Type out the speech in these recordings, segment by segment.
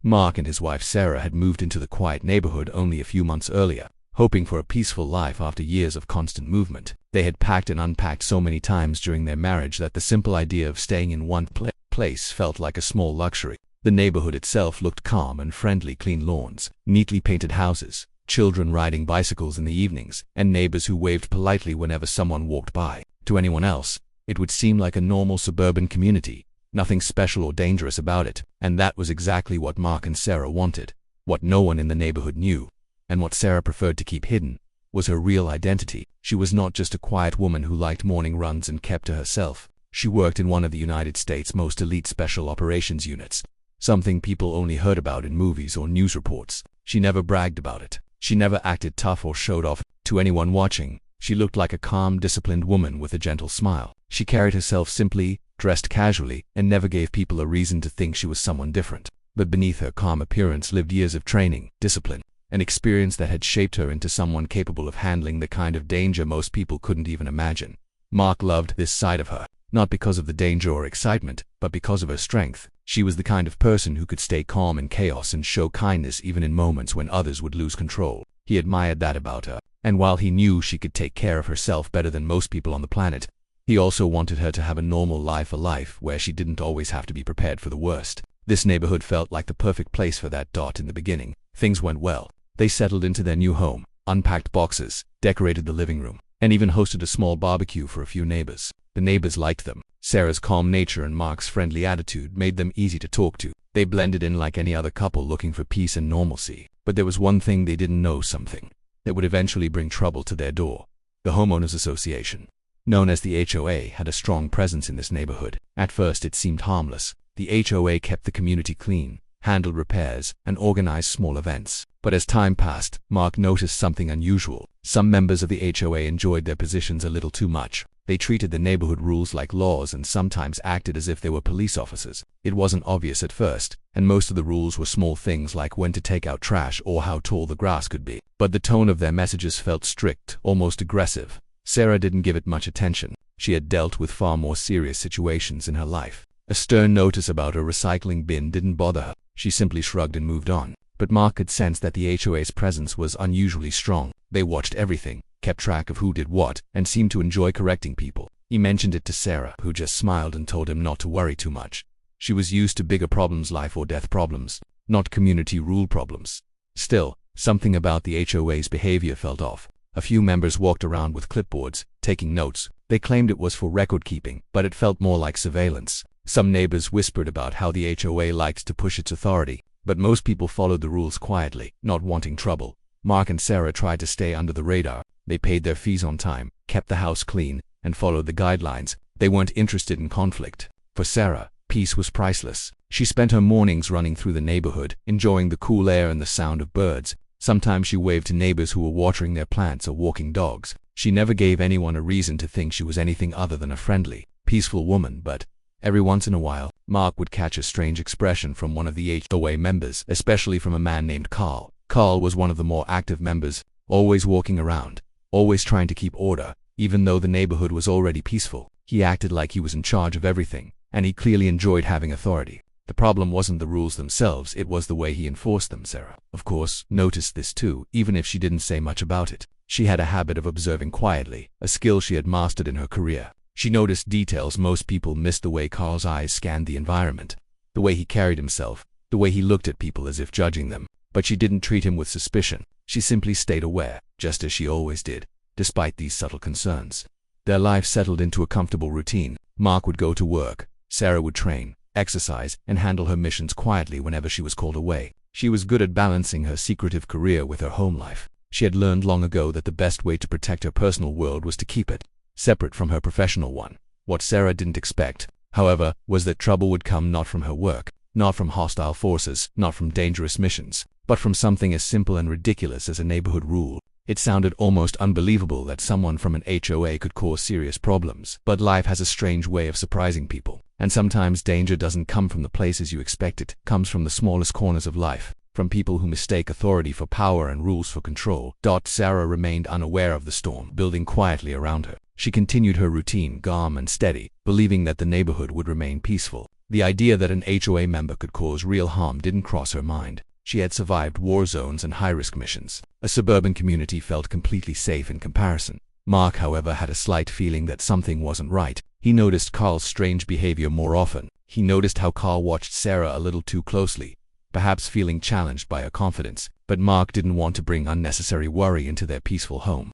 Mark and his wife Sarah had moved into the quiet neighborhood only a few months earlier, hoping for a peaceful life after years of constant movement. They had packed and unpacked so many times during their marriage that the simple idea of staying in one place felt like a small luxury. The neighborhood itself looked calm and friendly: clean lawns, neatly painted houses, children riding bicycles in the evenings, and neighbors who waved politely whenever someone walked by. To anyone else, it would seem like a normal suburban community, nothing special or dangerous about it, and that was exactly what Mark and Sarah wanted. What no one in the neighborhood knew, and what Sarah preferred to keep hidden, was her real identity. She was not just a quiet woman who liked morning runs and kept to herself. She worked in one of the United States' most elite special operations units, something people only heard about in movies or news reports. She never bragged about it. She never acted tough or showed off to anyone watching. She looked like a calm, disciplined woman with a gentle smile. She carried herself simply, dressed casually, and never gave people a reason to think she was someone different. But beneath her calm appearance lived years of training, discipline, and experience that had shaped her into someone capable of handling the kind of danger most people couldn't even imagine. Mark loved this side of her, not because of the danger or excitement, but because of her strength. She was the kind of person who could stay calm in chaos and show kindness even in moments when others would lose control. He admired that about her, and while he knew she could take care of herself better than most people on the planet, he also wanted her to have a normal life, a life where she didn't always have to be prepared for the worst. This neighborhood felt like the perfect place for that. In the beginning, things went well. They settled into their new home, unpacked boxes, decorated the living room, and even hosted a small barbecue for a few neighbors. The neighbors liked them. Sarah's calm nature and Mark's friendly attitude made them easy to talk to. They blended in like any other couple looking for peace and normalcy. But there was one thing they didn't know: something that would eventually bring trouble to their door. The Homeowners Association, known as the HOA, had a strong presence in this neighborhood. At first it seemed harmless. The HOA kept the community clean, handled repairs, and organized small events. But as time passed, Mark noticed something unusual. Some members of the HOA enjoyed their positions a little too much. They treated the neighborhood rules like laws and sometimes acted as if they were police officers. It wasn't obvious at first, and most of the rules were small things like when to take out trash or how tall the grass could be. But the tone of their messages felt strict, almost aggressive. Sarah didn't give it much attention. She had dealt with far more serious situations in her life. A stern notice about a recycling bin didn't bother her. She simply shrugged and moved on. But Mark could sense that the HOA's presence was unusually strong. They watched everything, kept track of who did what, and seemed to enjoy correcting people. He mentioned it to Sarah, who just smiled and told him not to worry too much. She was used to bigger problems, life or death problems, not community rule problems. Still, something about the HOA's behavior felt off. A few members walked around with clipboards, taking notes. They claimed it was for record keeping, but it felt more like surveillance. Some neighbors whispered about how the HOA liked to push its authority, but most people followed the rules quietly, not wanting trouble. Mark and Sarah tried to stay under the radar. They paid their fees on time, kept the house clean, and followed the guidelines. They weren't interested in conflict. For Sarah, peace was priceless. She spent her mornings running through the neighborhood, enjoying the cool air and the sound of birds. Sometimes she waved to neighbors who were watering their plants or walking dogs. She never gave anyone a reason to think she was anything other than a friendly, peaceful woman. But every once in a while, Mark would catch a strange expression from one of the HOA members, especially from a man named Carl. Carl was one of the more active members, always walking around, always trying to keep order, even though the neighborhood was already peaceful. He acted like he was in charge of everything, and he clearly enjoyed having authority. The problem wasn't the rules themselves, it was the way he enforced them. Sarah, of course, noticed this too, even if she didn't say much about it. She had a habit of observing quietly, a skill she had mastered in her career. She noticed details most people missed: the way Carl's eyes scanned the environment, the way he carried himself, the way he looked at people as if judging them. But she didn't treat him with suspicion. She simply stayed aware, just as she always did, despite these subtle concerns. Their life settled into a comfortable routine. Mark would go to work, Sarah would train, exercise, and handle her missions quietly whenever she was called away. She was good at balancing her secretive career with her home life. She had learned long ago that the best way to protect her personal world was to keep it separate from her professional one. What Sarah didn't expect, however, was that trouble would come not from her work, not from hostile forces, not from dangerous missions, but from something as simple and ridiculous as a neighborhood rule. It sounded almost unbelievable that someone from an HOA could cause serious problems. But life has a strange way of surprising people, and sometimes danger doesn't come from the places you expect it. It comes from the smallest corners of life, from people who mistake authority for power and rules for control. Sarah remained unaware of the storm building quietly around her. She continued her routine, calm and steady, believing that the neighborhood would remain peaceful. The idea that an HOA member could cause real harm didn't cross her mind. She had survived war zones and high-risk missions. A suburban community felt completely safe in comparison. Mark, however, had a slight feeling that something wasn't right. He noticed Carl's strange behavior more often. He noticed how Carl watched Sarah a little too closely, perhaps feeling challenged by her confidence. But Mark didn't want to bring unnecessary worry into their peaceful home.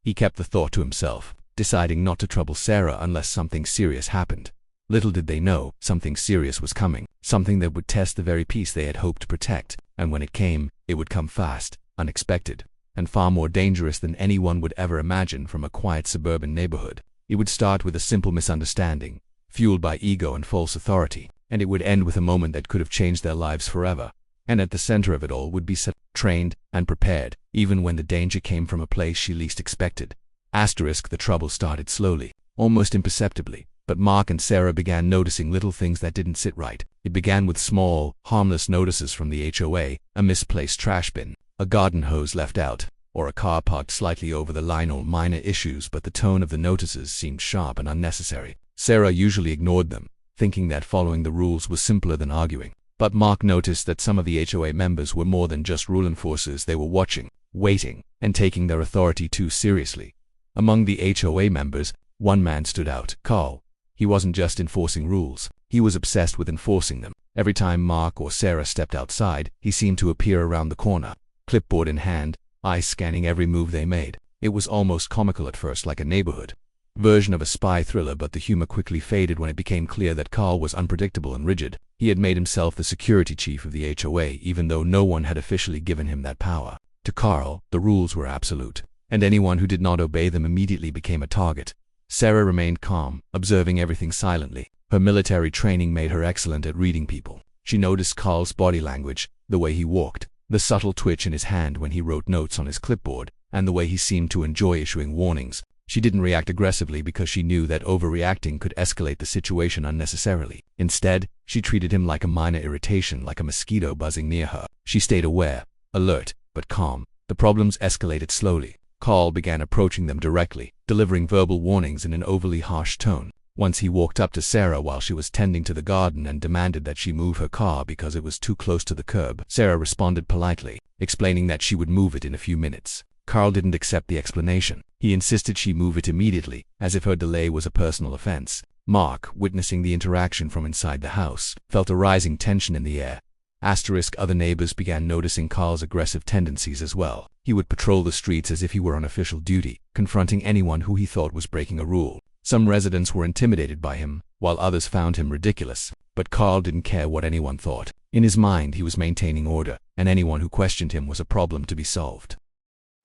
He kept the thought to himself, deciding not to trouble Sarah unless something serious happened. Little did they know, something serious was coming, something that would test the very peace they had hoped to protect, and when it came, it would come fast, unexpected, and far more dangerous than anyone would ever imagine from a quiet suburban neighborhood. It would start with a simple misunderstanding, fueled by ego and false authority, and it would end with a moment that could have changed their lives forever. And at the center of it all would be Sarah, trained and prepared, even when the danger came from a place she least expected. The trouble started slowly, almost imperceptibly, but Mark and Sarah began noticing little things that didn't sit right. It began with small, harmless notices from the HOA, a misplaced trash bin, a garden hose left out, or a car parked slightly over the line. All minor issues, but the tone of the notices seemed sharp and unnecessary. Sarah usually ignored them, thinking that following the rules was simpler than arguing. But Mark noticed that some of the HOA members were more than just rule enforcers. They were watching, waiting, and taking their authority too seriously. Among the HOA members, one man stood out, Carl. He wasn't just enforcing rules, he was obsessed with enforcing them. Every time Mark or Sarah stepped outside, he seemed to appear around the corner, clipboard in hand, eyes scanning every move they made. It was almost comical at first, like a neighborhood version of a spy thriller, but the humor quickly faded when it became clear that Carl was unpredictable and rigid. He had made himself the security chief of the HOA, even though no one had officially given him that power. To Carl, the rules were absolute, and anyone who did not obey them immediately became a target. Sarah remained calm, observing everything silently. Her military training made her excellent at reading people. She noticed Carl's body language, the way he walked, the subtle twitch in his hand when he wrote notes on his clipboard, and the way he seemed to enjoy issuing warnings. She didn't react aggressively because she knew that overreacting could escalate the situation unnecessarily. Instead, she treated him like a minor irritation, like a mosquito buzzing near her. She stayed aware, alert, but calm. The problems escalated slowly. Carl began approaching them directly, delivering verbal warnings in an overly harsh tone. Once he walked up to Sarah while she was tending to the garden and demanded that she move her car because it was too close to the curb. Sarah responded politely, explaining that she would move it in a few minutes. Carl didn't accept the explanation. He insisted she move it immediately, as if her delay was a personal offense. Mark, witnessing the interaction from inside the house, felt a rising tension in the air. Other neighbors began noticing Carl's aggressive tendencies as well. He would patrol the streets as if he were on official duty, confronting anyone who he thought was breaking a rule. Some residents were intimidated by him, while others found him ridiculous. But Carl didn't care what anyone thought. In his mind, he was maintaining order, and anyone who questioned him was a problem to be solved.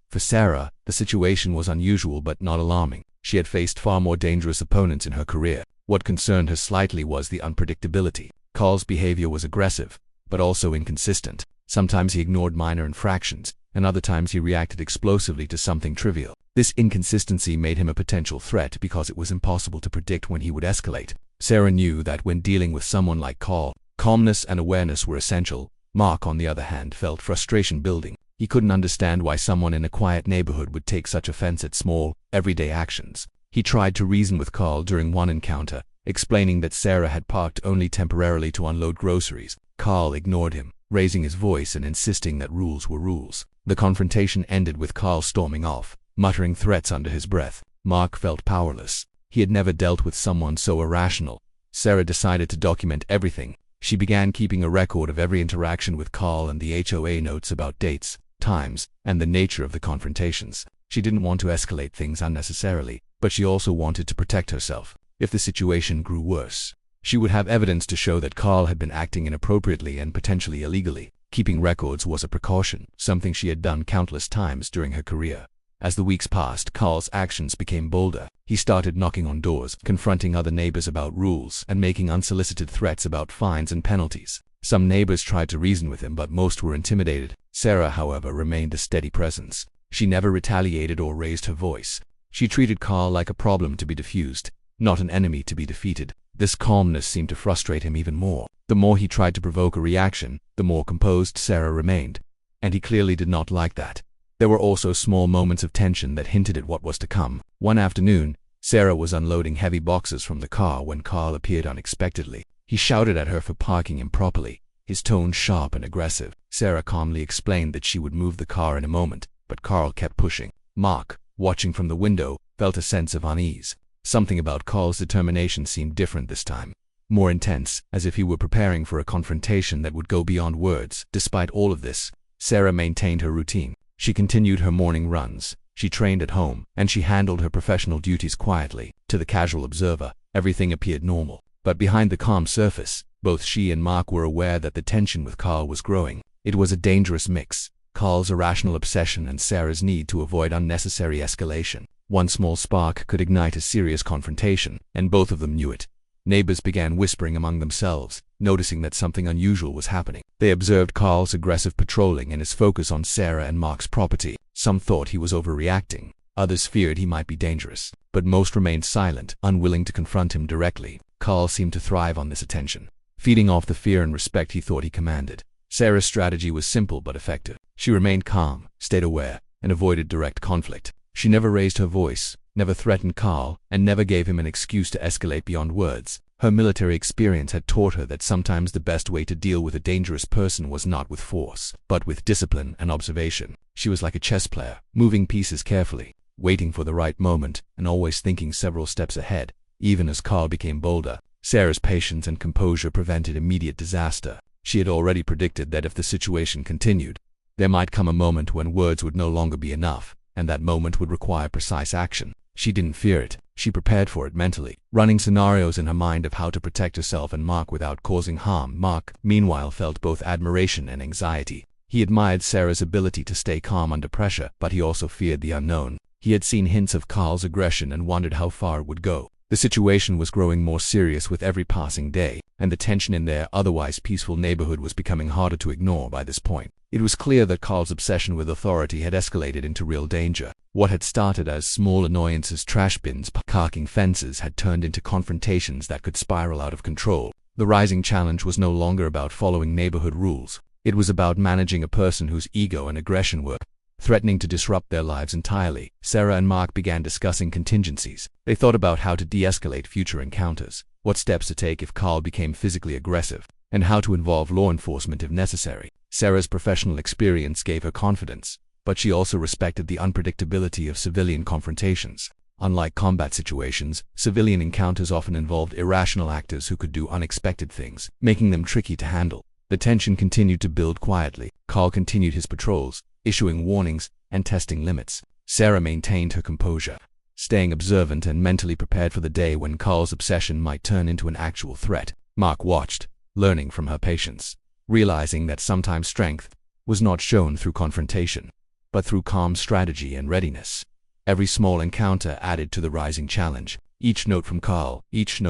For Sarah, the situation was unusual but not alarming. She had faced far more dangerous opponents in her career. What concerned her slightly was the unpredictability. Carl's behavior was aggressive, but also inconsistent. Sometimes he ignored minor infractions, and other times he reacted explosively to something trivial. This inconsistency made him a potential threat because it was impossible to predict when he would escalate. Sarah knew that when dealing with someone like Carl, calmness and awareness were essential. Mark, on the other hand, felt frustration building. He couldn't understand why someone in a quiet neighborhood would take such offense at small, everyday actions. He tried to reason with Carl during one encounter, explaining that Sarah had parked only temporarily to unload groceries. Carl ignored him, raising his voice and insisting that rules were rules. The confrontation ended with Carl storming off, muttering threats under his breath. Mark felt powerless. He had never dealt with someone so irrational. Sarah decided to document everything. She began keeping a record of every interaction with Carl and the HOA notes about dates, times, and the nature of the confrontations. She didn't want to escalate things unnecessarily, but she also wanted to protect herself. If the situation grew worse, she would have evidence to show that Carl had been acting inappropriately and potentially illegally. Keeping records was a precaution, something she had done countless times during her career. As the weeks passed, Carl's actions became bolder. He started knocking on doors, confronting other neighbors about rules, and making unsolicited threats about fines and penalties. Some neighbors tried to reason with him, but most were intimidated. Sarah, however, remained a steady presence. She never retaliated or raised her voice. She treated Carl like a problem to be diffused, not an enemy to be defeated. This calmness seemed to frustrate him even more. The more he tried to provoke a reaction, the more composed Sarah remained. And he clearly did not like that. There were also small moments of tension that hinted at what was to come. One afternoon, Sarah was unloading heavy boxes from the car when Carl appeared unexpectedly. He shouted at her for parking improperly, his tone sharp and aggressive. Sarah calmly explained that she would move the car in a moment, but Carl kept pushing. Mark, watching from the window, felt a sense of unease. Something about Carl's determination seemed different this time. More intense, as if he were preparing for a confrontation that would go beyond words. Despite all of this, Sarah maintained her routine. She continued her morning runs, she trained at home, and she handled her professional duties quietly. To the casual observer, everything appeared normal. But behind the calm surface, both she and Mark were aware that the tension with Carl was growing. It was a dangerous mix, Carl's irrational obsession and Sarah's need to avoid unnecessary escalation. One small spark could ignite a serious confrontation, and both of them knew it. Neighbors began whispering among themselves, noticing that something unusual was happening. They observed Carl's aggressive patrolling and his focus on Sarah and Mark's property. Some thought he was overreacting, others feared he might be dangerous, but most remained silent, unwilling to confront him directly. Carl seemed to thrive on this attention, feeding off the fear and respect he thought he commanded. Sarah's strategy was simple but effective. She remained calm, stayed aware, and avoided direct conflict. She never raised her voice, never threatened Carl, and never gave him an excuse to escalate beyond words. Her military experience had taught her that sometimes the best way to deal with a dangerous person was not with force, but with discipline and observation. She was like a chess player, moving pieces carefully, waiting for the right moment, and always thinking several steps ahead. Even as Carl became bolder, Sarah's patience and composure prevented immediate disaster. She had already predicted that if the situation continued, there might come a moment when words would no longer be enough, and that moment would require precise action. She didn't fear it. She prepared for it mentally, running scenarios in her mind of how to protect herself and Mark without causing harm. Mark, meanwhile, felt both admiration and anxiety. He admired Sarah's ability to stay calm under pressure, but he also feared the unknown. He had seen hints of Carl's aggression and wondered how far it would go. The situation was growing more serious with every passing day, and the tension in their otherwise peaceful neighborhood was becoming harder to ignore by this point. It was clear that Carl's obsession with authority had escalated into real danger. What had started as small annoyances, trash bins, parking fences, had turned into confrontations that could spiral out of control. The rising challenge was no longer about following neighborhood rules. It was about managing a person whose ego and aggression were threatening to disrupt their lives entirely. Sarah and Mark began discussing contingencies. They thought about how to de-escalate future encounters, what steps to take if Carl became physically aggressive, and how to involve law enforcement if necessary. Sarah's professional experience gave her confidence, but she also respected the unpredictability of civilian confrontations. Unlike combat situations, civilian encounters often involved irrational actors who could do unexpected things, making them tricky to handle. The tension continued to build quietly. Carl continued his patrols, issuing warnings and testing limits. Sarah maintained her composure, staying observant and mentally prepared for the day when Carl's obsession might turn into an actual threat. Mark watched, learning from her patience, realizing that sometimes strength was not shown through confrontation, but through calm strategy and readiness. Every small encounter added to the rising challenge. Each note from Carl, each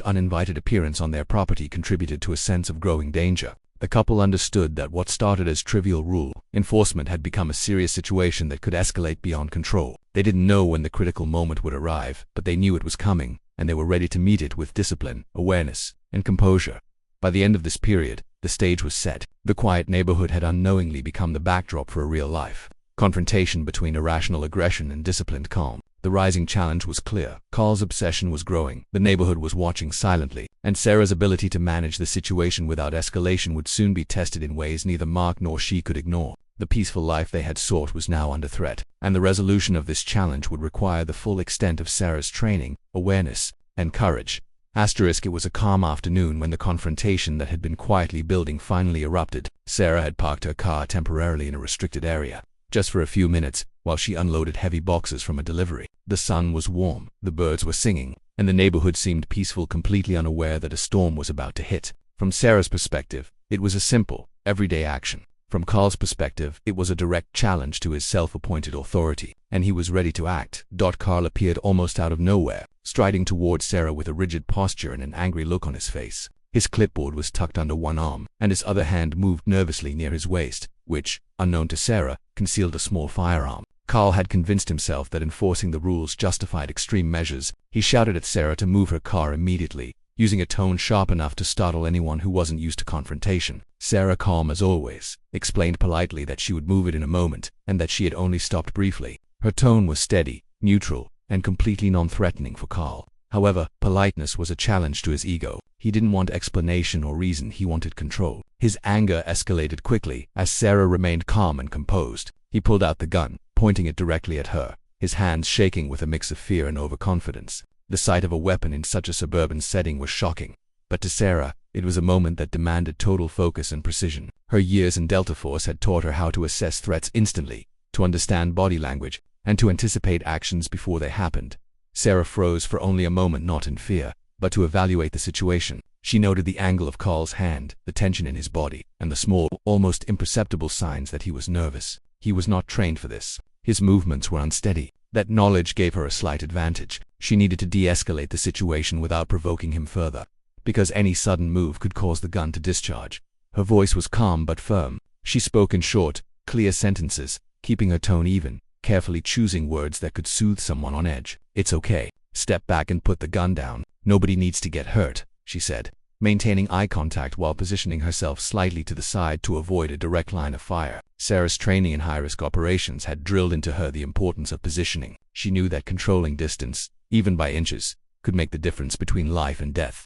uninvited appearance on their property contributed to a sense of growing danger. The couple understood that what started as trivial rule enforcement had become a serious situation that could escalate beyond control. They didn't know when the critical moment would arrive, but they knew it was coming, and they were ready to meet it with discipline, awareness, and composure. By the end of this period, the stage was set. The quiet neighborhood had unknowingly become the backdrop for a real-life confrontation between irrational aggression and disciplined calm. The rising challenge was clear. Carl's obsession was growing, the neighborhood was watching silently, and Sarah's ability to manage the situation without escalation would soon be tested in ways neither Mark nor she could ignore. The peaceful life they had sought was now under threat, and the resolution of this challenge would require the full extent of Sarah's training, awareness, and courage. It was a calm afternoon when the confrontation that had been quietly building finally erupted. Sarah had parked her car temporarily in a restricted area, just for a few minutes, while she unloaded heavy boxes from a delivery. The sun was warm, the birds were singing, and the neighborhood seemed peaceful, completely unaware that a storm was about to hit. From Sarah's perspective, it was a simple, everyday action. From Carl's perspective, it was a direct challenge to his self-appointed authority, and he was ready to act. Carl appeared almost out of nowhere, striding towards Sarah with a rigid posture and an angry look on his face. His clipboard was tucked under one arm, and his other hand moved nervously near his waist, which, unknown to Sarah, concealed a small firearm. Carl had convinced himself that enforcing the rules justified extreme measures. He shouted at Sarah to move her car immediately, using a tone sharp enough to startle anyone who wasn't used to confrontation. Sarah, calm as always, explained politely that she would move it in a moment, and that she had only stopped briefly. Her tone was steady, neutral, and completely non-threatening for Carl. However, politeness was a challenge to his ego. He didn't want explanation or reason, he wanted control. His anger escalated quickly as Sarah remained calm and composed. He pulled out the gun, pointing it directly at her, his hands shaking with a mix of fear and overconfidence. The sight of a weapon in such a suburban setting was shocking. But to Sarah, it was a moment that demanded total focus and precision. Her years in Delta Force had taught her how to assess threats instantly, to understand body language, and to anticipate actions before they happened. Sarah froze for only a moment, not in fear, but to evaluate the situation. She noted the angle of Carl's hand, the tension in his body, and the small, almost imperceptible signs that he was nervous. He was not trained for this. His movements were unsteady. That knowledge gave her a slight advantage. She needed to de-escalate the situation without provoking him further, because any sudden move could cause the gun to discharge. Her voice was calm but firm. She spoke in short, clear sentences, keeping her tone even, carefully choosing words that could soothe someone on edge. "It's okay. Step back and put the gun down. Nobody needs to get hurt," she said, maintaining eye contact while positioning herself slightly to the side to avoid a direct line of fire. Sarah's training in high-risk operations had drilled into her the importance of positioning. She knew that controlling distance, even by inches, could make the difference between life and death.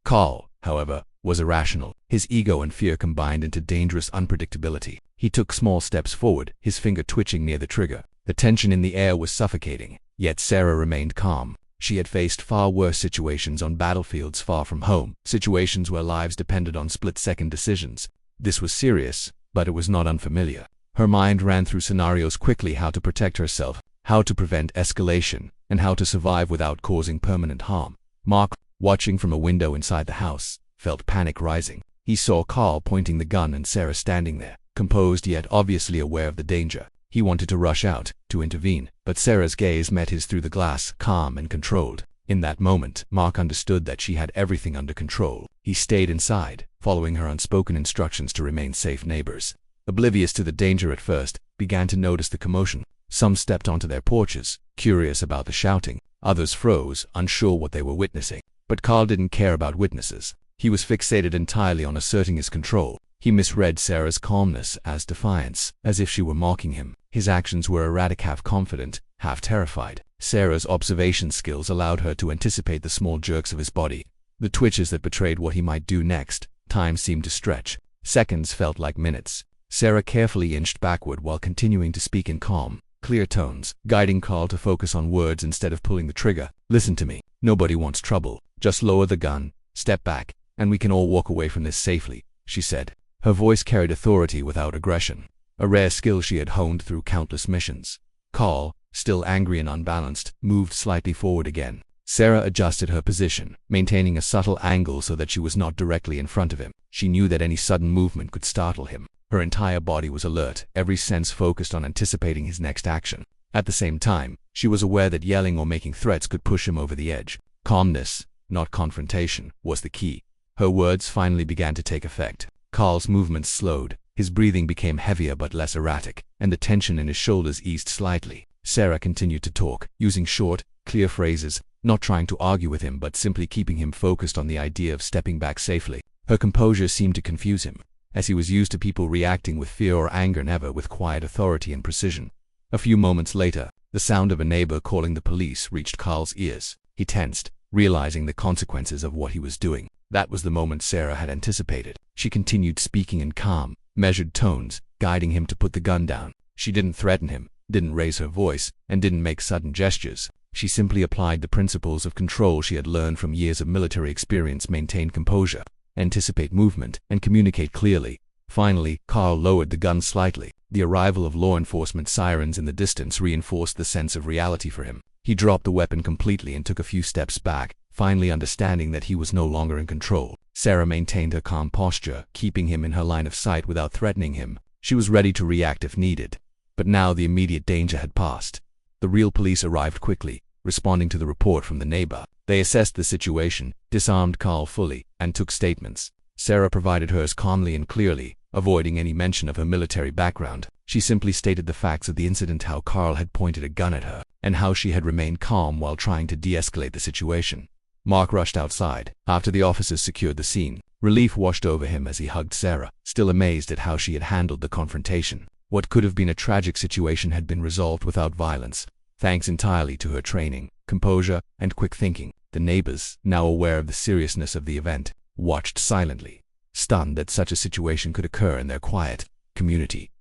Carl, however, was irrational. His ego and fear combined into dangerous unpredictability. He took small steps forward, his finger twitching near the trigger. The tension in the air was suffocating, yet Sarah remained calm. She had faced far worse situations on battlefields far from home, situations where lives depended on split-second decisions. This was serious, but it was not unfamiliar. Her mind ran through scenarios quickly: how to protect herself, how to prevent escalation, and how to survive without causing permanent harm. Mark, watching from a window inside the house, felt panic rising. He saw Carl pointing the gun and Sarah standing there, composed yet obviously aware of the danger. He wanted to rush out, to intervene, but Sarah's gaze met his through the glass, calm and controlled. In that moment, Mark understood that she had everything under control. He stayed inside, following her unspoken instructions to remain safe. Neighbors, oblivious to the danger at first, began to notice the commotion. Some stepped onto their porches, curious about the shouting. Others froze, unsure what they were witnessing. But Carl didn't care about witnesses. He was fixated entirely on asserting his control. He misread Sarah's calmness as defiance, as if she were mocking him. His actions were erratic, half confident, half terrified. Sarah's observation skills allowed her to anticipate the small jerks of his body, the twitches that betrayed what he might do next. Time seemed to stretch. Seconds felt like minutes. Sarah carefully inched backward while continuing to speak in calm, clear tones, guiding Carl to focus on words instead of pulling the trigger. "Listen to me. Nobody wants trouble. Just lower the gun, step back, and we can all walk away from this safely," she said. Her voice carried authority without aggression, a rare skill she had honed through countless missions. Carl, still angry and unbalanced, moved slightly forward again. Sarah adjusted her position, maintaining a subtle angle so that she was not directly in front of him. She knew that any sudden movement could startle him. Her entire body was alert, every sense focused on anticipating his next action. At the same time, she was aware that yelling or making threats could push him over the edge. Calmness, not confrontation, was the key. Her words finally began to take effect. Carl's movements slowed, his breathing became heavier but less erratic, and the tension in his shoulders eased slightly. Sarah continued to talk, using short, clear phrases, not trying to argue with him but simply keeping him focused on the idea of stepping back safely. Her composure seemed to confuse him, as he was used to people reacting with fear or anger, never with quiet authority and precision. A few moments later, the sound of a neighbor calling the police reached Carl's ears. He tensed, realizing the consequences of what he was doing. That was the moment Sarah had anticipated. She continued speaking in calm, measured tones, guiding him to put the gun down. She didn't threaten him, didn't raise her voice, and didn't make sudden gestures. She simply applied the principles of control she had learned from years of military experience: maintain composure, anticipate movement, and communicate clearly. Finally, Carl lowered the gun slightly. The arrival of law enforcement sirens in the distance reinforced the sense of reality for him. He dropped the weapon completely and took a few steps back, finally understanding that he was no longer in control. Sarah maintained her calm posture, keeping him in her line of sight without threatening him. She was ready to react if needed. But now the immediate danger had passed. The real police arrived quickly, responding to the report from the neighbor. They assessed the situation, disarmed Carl fully, and took statements. Sarah provided hers calmly and clearly, avoiding any mention of her military background. She simply stated the facts of the incident: how Carl had pointed a gun at her, and how she had remained calm while trying to de-escalate the situation. Mark rushed outside. After the officers secured the scene, relief washed over him as he hugged Sarah, still amazed at how she had handled the confrontation. What could have been a tragic situation had been resolved without violence, thanks entirely to her training, composure, and quick thinking. The neighbors, now aware of the seriousness of the event, watched silently, stunned that such a situation could occur in their quiet community.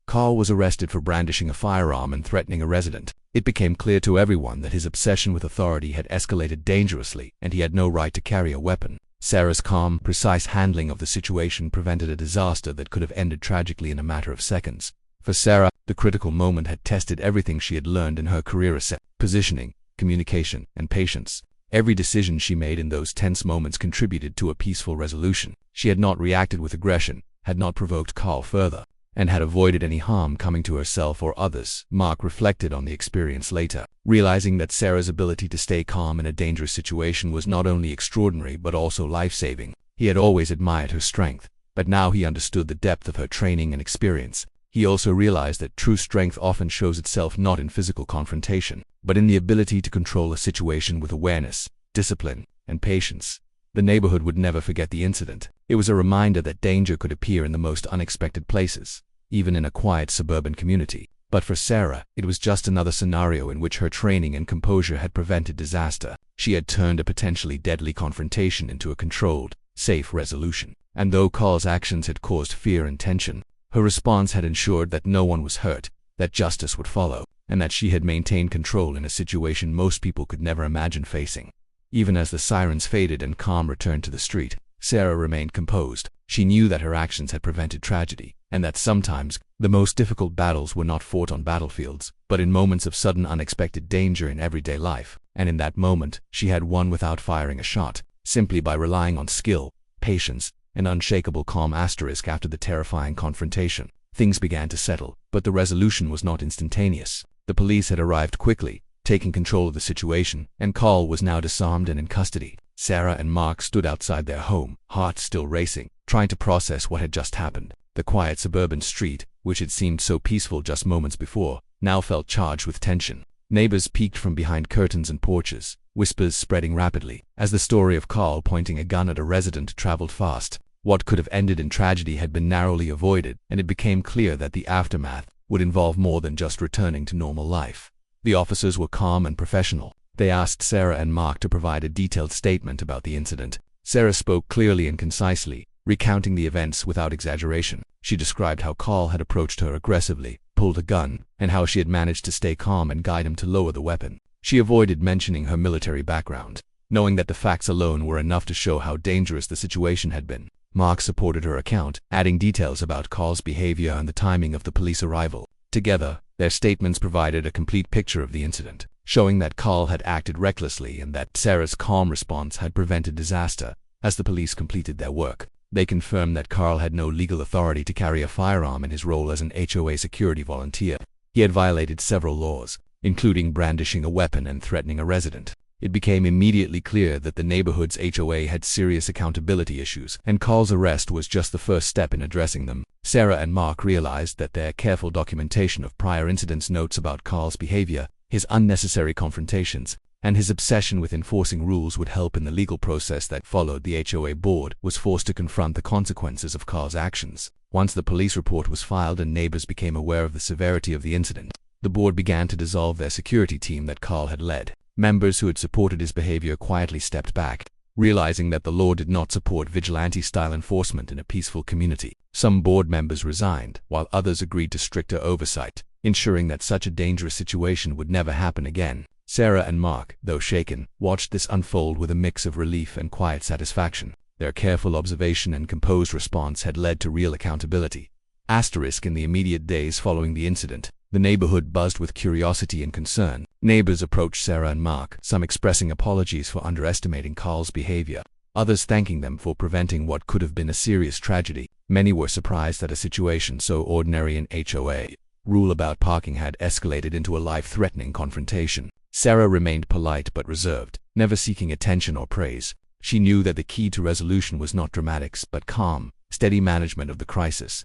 Carl was arrested for brandishing a firearm and threatening a resident. It became clear to everyone that his obsession with authority had escalated dangerously, and he had no right to carry a weapon. Sarah's calm, precise handling of the situation prevented a disaster that could have ended tragically in a matter of seconds. For Sarah, the critical moment had tested everything she had learned in her career: positioning, communication, and patience. Every decision she made in those tense moments contributed to a peaceful resolution. She had not reacted with aggression, had not provoked Carl further, and had avoided any harm coming to herself or others. Mark reflected on the experience later, realizing that Sarah's ability to stay calm in a dangerous situation was not only extraordinary but also life-saving. He had always admired her strength, but now he understood the depth of her training and experience. He also realized that true strength often shows itself not in physical confrontation, but in the ability to control a situation with awareness, discipline, and patience. The neighborhood would never forget the incident. It was a reminder that danger could appear in the most unexpected places, even in a quiet suburban community. But for Sarah, it was just another scenario in which her training and composure had prevented disaster. She had turned a potentially deadly confrontation into a controlled, safe resolution. And though Carl's actions had caused fear and tension, her response had ensured that no one was hurt, that justice would follow, and that she had maintained control in a situation most people could never imagine facing. Even as the sirens faded and calm returned to the street, Sarah remained composed. She knew that her actions had prevented tragedy, and that sometimes the most difficult battles were not fought on battlefields, but in moments of sudden unexpected danger in everyday life. And in that moment, she had won without firing a shot, simply by relying on skill, patience, and unshakable calm. After the terrifying confrontation, things began to settle, but the resolution was not instantaneous. The police had arrived quickly, taking control of the situation, and Carl was now disarmed and in custody. Sarah and Mark stood outside their home, hearts still racing, trying to process what had just happened. The quiet suburban street, which had seemed so peaceful just moments before, now felt charged with tension. Neighbors peeked from behind curtains and porches, whispers spreading rapidly. As the story of Carl pointing a gun at a resident traveled fast, what could have ended in tragedy had been narrowly avoided, and it became clear that the aftermath would involve more than just returning to normal life. The officers were calm and professional. They asked Sarah and Mark to provide a detailed statement about the incident. Sarah spoke clearly and concisely, recounting the events without exaggeration. She described how Carl had approached her aggressively, pulled a gun, and how she had managed to stay calm and guide him to lower the weapon. She avoided mentioning her military background, knowing that the facts alone were enough to show how dangerous the situation had been. Mark supported her account, adding details about Carl's behavior and the timing of the police arrival. Together, their statements provided a complete picture of the incident, showing that Carl had acted recklessly and that Sarah's calm response had prevented disaster. As the police completed their work, they confirmed that Carl had no legal authority to carry a firearm in his role as an HOA security volunteer. He had violated several laws, including brandishing a weapon and threatening a resident. It became immediately clear that the neighborhood's HOA had serious accountability issues, and Carl's arrest was just the first step in addressing them. Sarah and Mark realized that their careful documentation of prior incidents, notes about Carl's behavior, his unnecessary confrontations, and his obsession with enforcing rules would help in the legal process that followed. The HOA board was forced to confront the consequences of Carl's actions. Once the police report was filed and neighbors became aware of the severity of the incident, the board began to dissolve their security team that Carl had led. Members who had supported his behavior quietly stepped back, realizing that the law did not support vigilante-style enforcement in a peaceful community. Some board members resigned, while others agreed to stricter oversight, ensuring that such a dangerous situation would never happen again. Sarah and Mark, though shaken, watched this unfold with a mix of relief and quiet satisfaction. Their careful observation and composed response had led to real accountability. In the immediate days following the incident, the neighborhood buzzed with curiosity and concern. Neighbors approached Sarah and Mark, some expressing apologies for underestimating Carl's behavior, others thanking them for preventing what could have been a serious tragedy. Many were surprised that a situation so ordinary in HOA rule about parking had escalated into a life-threatening confrontation. Sarah remained polite but reserved, never seeking attention or praise. She knew that the key to resolution was not dramatics but calm, steady management of the crisis.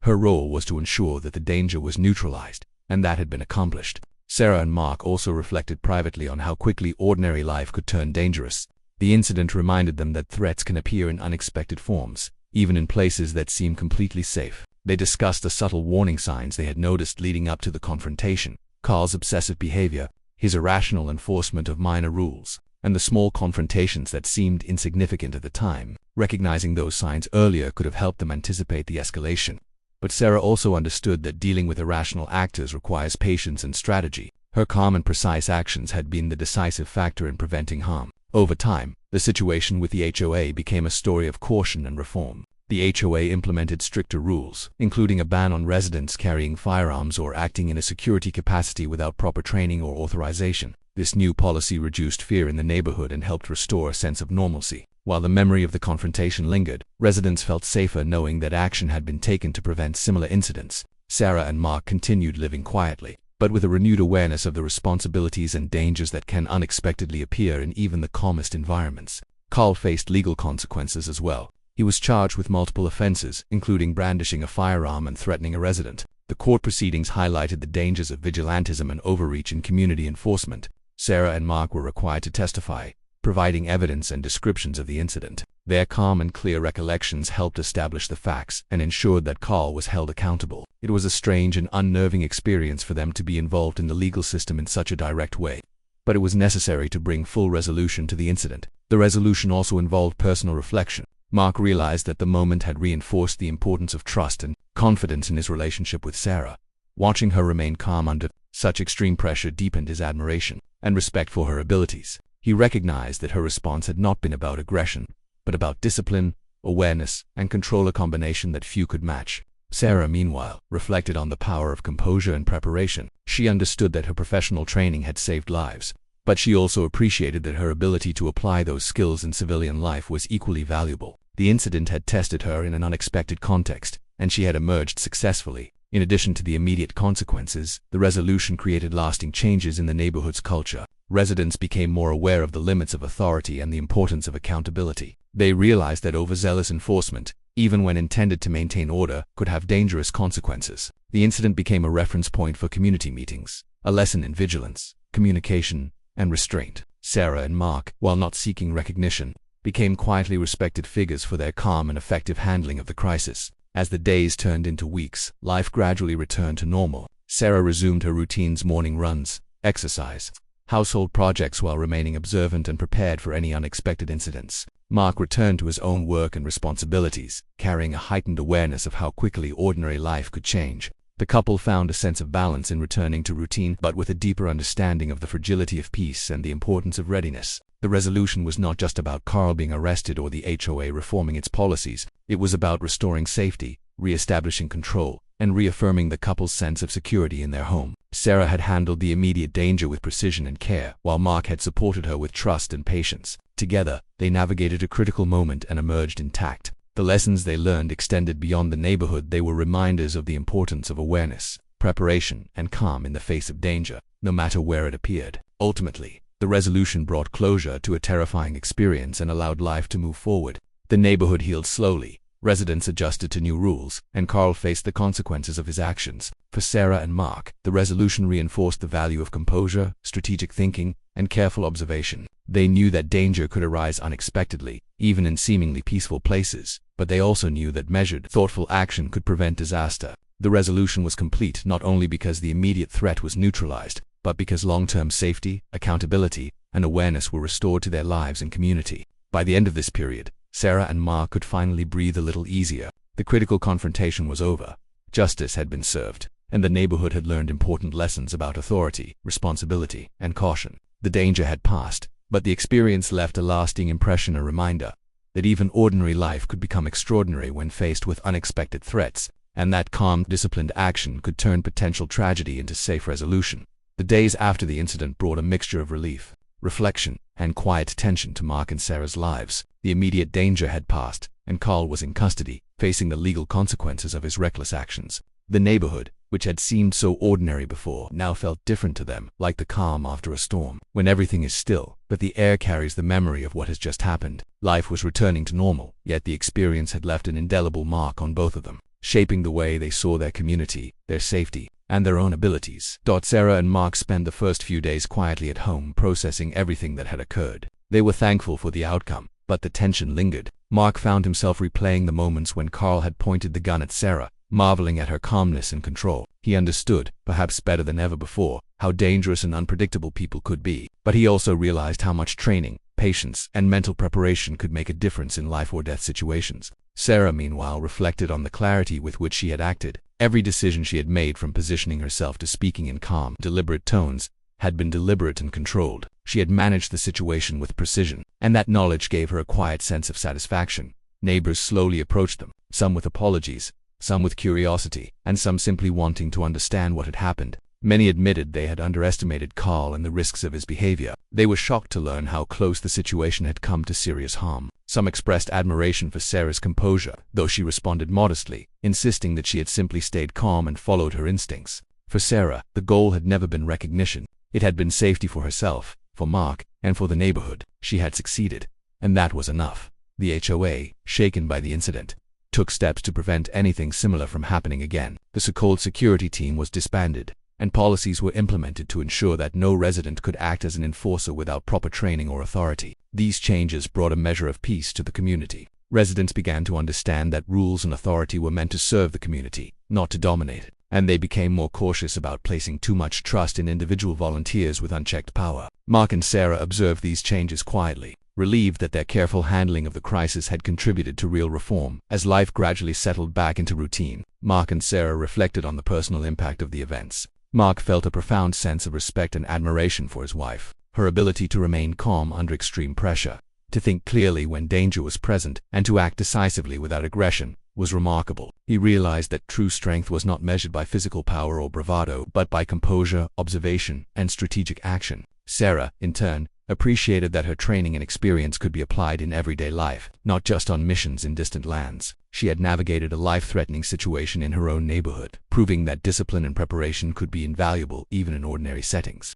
Her role was to ensure that the danger was neutralized, and that had been accomplished. Sarah and Mark also reflected privately on how quickly ordinary life could turn dangerous. The incident reminded them that threats can appear in unexpected forms, even in places that seem completely safe. They discussed the subtle warning signs they had noticed leading up to the confrontation: Carl's obsessive behavior, his irrational enforcement of minor rules, and the small confrontations that seemed insignificant at the time. Recognizing those signs earlier could have helped them anticipate the escalation. But Sarah also understood that dealing with irrational actors requires patience and strategy. Her calm and precise actions had been the decisive factor in preventing harm. Over time, the situation with the HOA became a story of caution and reform. The HOA implemented stricter rules, including a ban on residents carrying firearms or acting in a security capacity without proper training or authorization. This new policy reduced fear in the neighborhood and helped restore a sense of normalcy. While the memory of the confrontation lingered, residents felt safer knowing that action had been taken to prevent similar incidents. Sarah and Mark continued living quietly, but with a renewed awareness of the responsibilities and dangers that can unexpectedly appear in even the calmest environments. Carl faced legal consequences as well. He was charged with multiple offenses, including brandishing a firearm and threatening a resident. The court proceedings highlighted the dangers of vigilantism and overreach in community enforcement. Sarah and Mark were required to testify, providing evidence and descriptions of the incident. Their calm and clear recollections helped establish the facts and ensured that Carl was held accountable. It was a strange and unnerving experience for them to be involved in the legal system in such a direct way, but it was necessary to bring full resolution to the incident. The resolution also involved personal reflection. Mark realized that the moment had reinforced the importance of trust and confidence in his relationship with Sarah. Watching her remain calm under such extreme pressure deepened his admiration and respect for her abilities. He recognized that her response had not been about aggression, but about discipline, awareness, and control, a combination that few could match. Sarah, meanwhile, reflected on the power of composure and preparation. She understood that her professional training had saved lives, but she also appreciated that her ability to apply those skills in civilian life was equally valuable. The incident had tested her in an unexpected context, and she had emerged successfully. In addition to the immediate consequences, the resolution created lasting changes in the neighborhood's culture. Residents became more aware of the limits of authority and the importance of accountability. They realized that overzealous enforcement, even when intended to maintain order, could have dangerous consequences. The incident became a reference point for community meetings, a lesson in vigilance, communication, and restraint. Sarah and Mark, while not seeking recognition, became quietly respected figures for their calm and effective handling of the crisis. As the days turned into weeks, life gradually returned to normal. Sarah resumed her routines: morning runs, exercise, household projects, while remaining observant and prepared for any unexpected incidents. Mark returned to his own work and responsibilities, carrying a heightened awareness of how quickly ordinary life could change. The couple found a sense of balance in returning to routine, but with a deeper understanding of the fragility of peace and the importance of readiness. The resolution was not just about Carl being arrested or the HOA reforming its policies. It was about restoring safety, re-establishing control, and reaffirming the couple's sense of security in their home. Sarah had handled the immediate danger with precision and care, while Mark had supported her with trust and patience. Together, they navigated a critical moment and emerged intact. The lessons they learned extended beyond the neighborhood. They were reminders of the importance of awareness, preparation, and calm in the face of danger, no matter where it appeared. Ultimately, the resolution brought closure to a terrifying experience and allowed life to move forward. The neighborhood healed slowly, residents adjusted to new rules, and Carl faced the consequences of his actions. For Sarah and Mark, the resolution reinforced the value of composure, strategic thinking, and careful observation. They knew that danger could arise unexpectedly, even in seemingly peaceful places, but they also knew that measured, thoughtful action could prevent disaster. The resolution was complete not only because the immediate threat was neutralized, but because long-term safety, accountability, and awareness were restored to their lives and community. By the end of this period, Sarah and Mark could finally breathe a little easier. The critical confrontation was over, justice had been served, and the neighborhood had learned important lessons about authority, responsibility, and caution. The danger had passed, but the experience left a lasting impression, a reminder that even ordinary life could become extraordinary when faced with unexpected threats, and that calm, disciplined action could turn potential tragedy into safe resolution. The days after the incident brought a mixture of relief, reflection, and quiet tension to Mark and Sarah's lives. The immediate danger had passed, and Carl was in custody, facing the legal consequences of his reckless actions. The neighborhood, which had seemed so ordinary before, now felt different to them, like the calm after a storm. When everything is still, but the air carries the memory of what has just happened. Life was returning to normal, yet the experience had left an indelible mark on both of them, shaping the way they saw their community, their safety, and their own abilities. Sarah and Mark spent the first few days quietly at home, processing everything that had occurred. They were thankful for the outcome, but the tension lingered. Mark found himself replaying the moments when Carl had pointed the gun at Sarah, marveling at her calmness and control. He understood, perhaps better than ever before, how dangerous and unpredictable people could be, but he also realized how much training, patience, and mental preparation could make a difference in life or death situations. Sarah, meanwhile, reflected on the clarity with which she had acted. Every decision she had made, from positioning herself to speaking in calm, deliberate tones, had been deliberate and controlled. She had managed the situation with precision, and that knowledge gave her a quiet sense of satisfaction. Neighbors slowly approached them, some with apologies, some with curiosity, and some simply wanting to understand what had happened. Many admitted they had underestimated Carl and the risks of his behavior. They were shocked to learn how close the situation had come to serious harm. Some expressed admiration for Sarah's composure, though she responded modestly, insisting that she had simply stayed calm and followed her instincts. For Sarah, the goal had never been recognition. It had been safety for herself, for Mark, and for the neighborhood. She had succeeded, and that was enough. The HOA, shaken by the incident, took steps to prevent anything similar from happening again. The so-called security team was disbanded, and policies were implemented to ensure that no resident could act as an enforcer without proper training or authority. These changes brought a measure of peace to the community. Residents began to understand that rules and authority were meant to serve the community, not to dominate it, and they became more cautious about placing too much trust in individual volunteers with unchecked power. Mark and Sarah observed these changes quietly, relieved that their careful handling of the crisis had contributed to real reform. As life gradually settled back into routine, Mark and Sarah reflected on the personal impact of the events. Mark felt a profound sense of respect and admiration for his wife. Her ability to remain calm under extreme pressure, to think clearly when danger was present, and to act decisively without aggression, was remarkable. He realized that true strength was not measured by physical power or bravado, but by composure, observation, and strategic action. Sarah, in turn, appreciated that her training and experience could be applied in everyday life, not just on missions in distant lands. She had navigated a life-threatening situation in her own neighborhood, proving that discipline and preparation could be invaluable even in ordinary settings.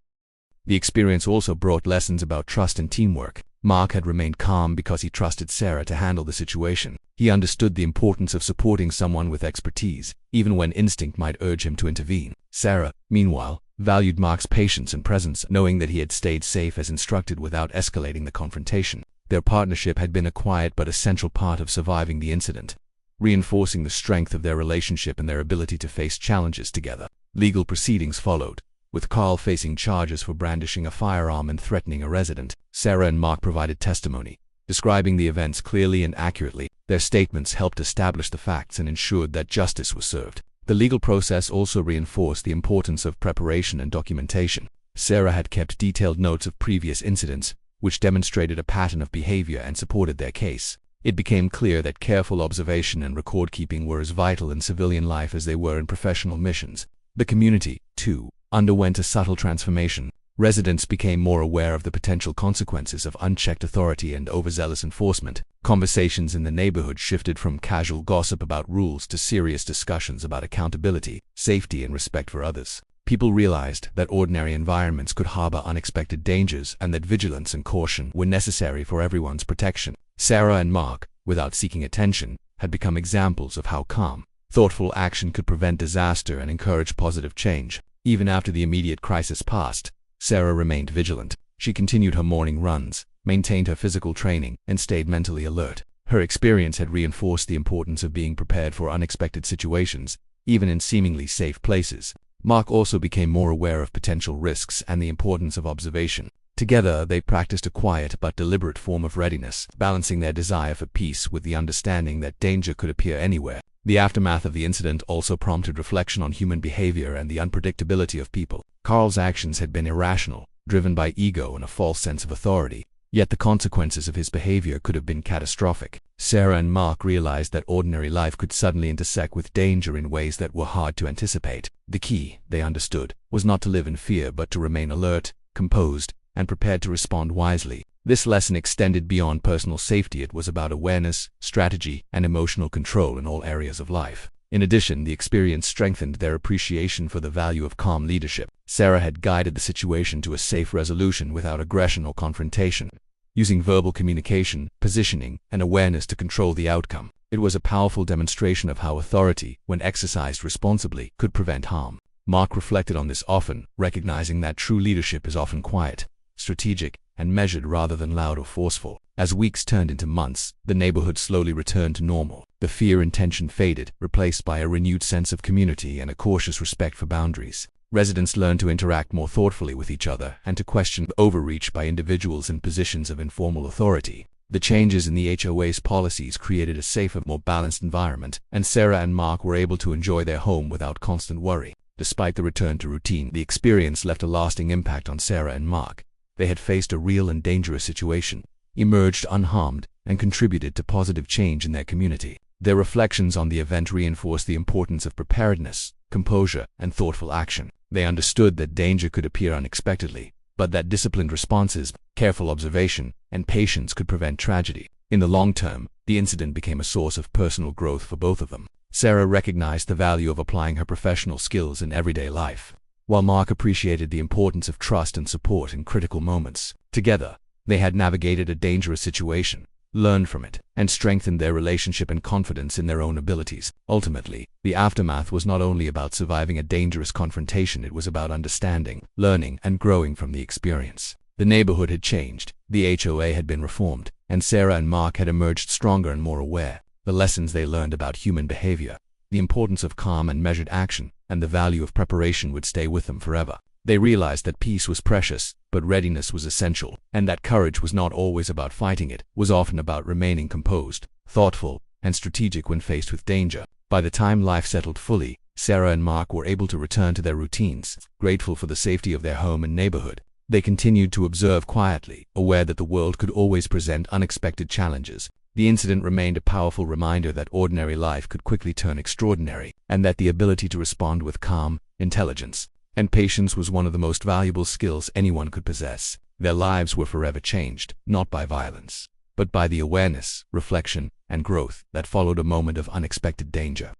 The experience also brought lessons about trust and teamwork. Mark had remained calm because he trusted Sarah to handle the situation. He understood the importance of supporting someone with expertise, even when instinct might urge him to intervene. Sarah, meanwhile, valued Mark's patience and presence, knowing that he had stayed safe as instructed without escalating the confrontation. Their partnership had been a quiet but essential part of surviving the incident, reinforcing the strength of their relationship and their ability to face challenges together. Legal proceedings followed, with Carl facing charges for brandishing a firearm and threatening a resident. Sarah and Mark provided testimony, describing the events clearly and accurately. Their statements helped establish the facts and ensured that justice was served. The legal process also reinforced the importance of preparation and documentation. Sarah had kept detailed notes of previous incidents, which demonstrated a pattern of behavior and supported their case. It became clear that careful observation and record-keeping were as vital in civilian life as they were in professional missions. The community, too, underwent a subtle transformation. Residents became more aware of the potential consequences of unchecked authority and overzealous enforcement. Conversations in the neighborhood shifted from casual gossip about rules to serious discussions about accountability, safety, and respect for others. People realized that ordinary environments could harbor unexpected dangers and that vigilance and caution were necessary for everyone's protection. Sarah and Mark, without seeking attention, had become examples of how calm, thoughtful action could prevent disaster and encourage positive change. Even after the immediate crisis passed, Sarah remained vigilant. She continued her morning runs, maintained her physical training, and stayed mentally alert. Her experience had reinforced the importance of being prepared for unexpected situations, even in seemingly safe places. Mark also became more aware of potential risks and the importance of observation. Together, they practiced a quiet but deliberate form of readiness, balancing their desire for peace with the understanding that danger could appear anywhere. The aftermath of the incident also prompted reflection on human behavior and the unpredictability of people. Carl's actions had been irrational, driven by ego and a false sense of authority, yet the consequences of his behavior could have been catastrophic. Sarah and Mark realized that ordinary life could suddenly intersect with danger in ways that were hard to anticipate. The key, they understood, was not to live in fear but to remain alert, composed, and prepared to respond wisely. This lesson extended beyond personal safety. It was about awareness, strategy, and emotional control in all areas of life. In addition, the experience strengthened their appreciation for the value of calm leadership. Sarah had guided the situation to a safe resolution without aggression or confrontation, using verbal communication, positioning, and awareness to control the outcome. It was a powerful demonstration of how authority, when exercised responsibly, could prevent harm. Mark reflected on this often, recognizing that true leadership is often quiet, strategic, and measured rather than loud or forceful. As weeks turned into months, the neighborhood slowly returned to normal. The fear and tension faded, replaced by a renewed sense of community and a cautious respect for boundaries. Residents learned to interact more thoughtfully with each other and to question overreach by individuals in positions of informal authority. The changes in the HOA's policies created a safer, more balanced environment, and Sarah and Mark were able to enjoy their home without constant worry. Despite the return to routine, the experience left a lasting impact on Sarah and Mark. They had faced a real and dangerous situation, emerged unharmed, and contributed to positive change in their community. Their reflections on the event reinforced the importance of preparedness, composure, and thoughtful action. They understood that danger could appear unexpectedly, but that disciplined responses, careful observation, and patience could prevent tragedy. In the long term, the incident became a source of personal growth for both of them. Sarah recognized the value of applying her professional skills in everyday life, while Mark appreciated the importance of trust and support in critical moments. Together, they had navigated a dangerous situation, learned from it, and strengthened their relationship and confidence in their own abilities. Ultimately, the aftermath was not only about surviving a dangerous confrontation, it was about understanding, learning, and growing from the experience. The neighborhood had changed, the HOA had been reformed, and Sarah and Mark had emerged stronger and more aware. The lessons they learned about human behavior, the importance of calm and measured action, and the value of preparation would stay with them forever. They realized that peace was precious, but readiness was essential, and that courage was not always about fighting it, was often about remaining composed, thoughtful, and strategic when faced with danger. By the time life settled fully, Sarah and Mark were able to return to their routines, grateful for the safety of their home and neighborhood. They continued to observe quietly, aware that the world could always present unexpected challenges. The incident remained a powerful reminder that ordinary life could quickly turn extraordinary, and that the ability to respond with calm, intelligence, and patience was one of the most valuable skills anyone could possess. Their lives were forever changed, not by violence, but by the awareness, reflection, and growth that followed a moment of unexpected danger.